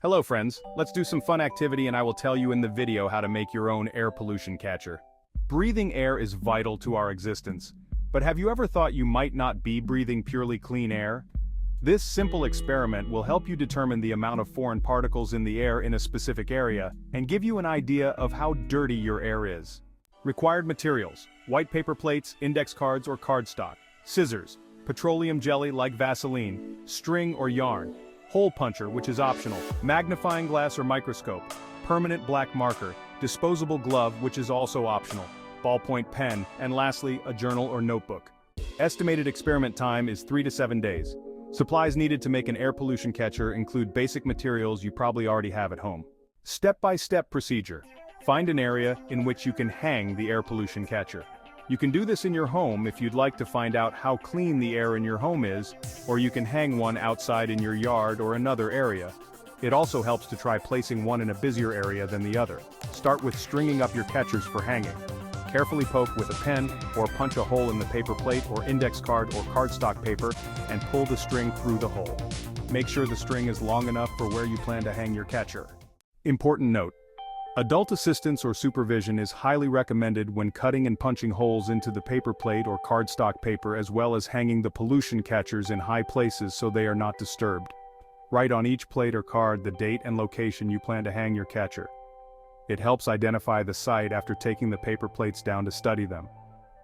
Hello friends, let's do some fun activity and I will tell you in the video how to make your own air pollution catcher. Breathing air is vital to our existence, but have you ever thought you might not be breathing purely clean air? This simple experiment will help you determine the amount of foreign particles in the air in a specific area and give you an idea of how dirty your air is. Required materials: white paper plates, index cards or cardstock, scissors, petroleum jelly like Vaseline, string or yarn, hole puncher which is optional, magnifying glass or microscope, permanent black marker, disposable glove which is also optional, ballpoint pen, and lastly, a journal or notebook. Estimated experiment time is 3 to 7 days. Supplies needed to make an air pollution catcher include basic materials you probably already have at home. Step-by-step procedure. Find an area in which you can hang the air pollution catcher. You can do this in your home if you'd like to find out how clean the air in your home is, or you can hang one outside in your yard or another area. It also helps to try placing one in a busier area than the other. Start with stringing up your catchers for hanging. Carefully poke with a pen or punch a hole in the paper plate or index card or cardstock paper and pull the string through the hole. Make sure the string is long enough for where you plan to hang your catcher. Important note: adult assistance or supervision is highly recommended when cutting and punching holes into the paper plate or cardstock paper, as well as hanging the pollution catchers in high places so they are not disturbed. Write on each plate or card the date and location you plan to hang your catcher. It helps identify the site after taking the paper plates down to study them.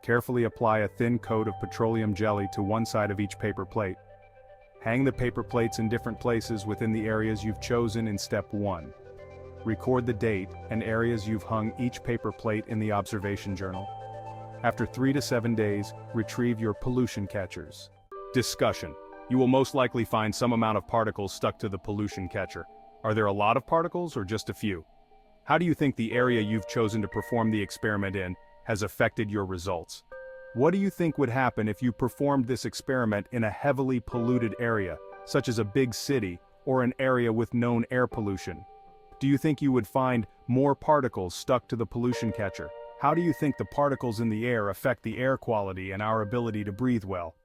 Carefully apply a thin coat of petroleum jelly to one side of each paper plate. Hang the paper plates in different places within the areas you've chosen in step 1. Record the date and areas you've hung each paper plate in the observation journal. After 3 to 7 days, retrieve your pollution catchers. Discussion. You will most likely find some amount of particles stuck to the pollution catcher. Are there a lot of particles or just a few? How do you think the area you've chosen to perform the experiment in has affected your results? What do you think would happen if you performed this experiment in a heavily polluted area, such as a big city or an area with known air pollution? Do you think you would find more particles stuck to the pollution catcher? How do you think the particles in the air affect the air quality and our ability to breathe well?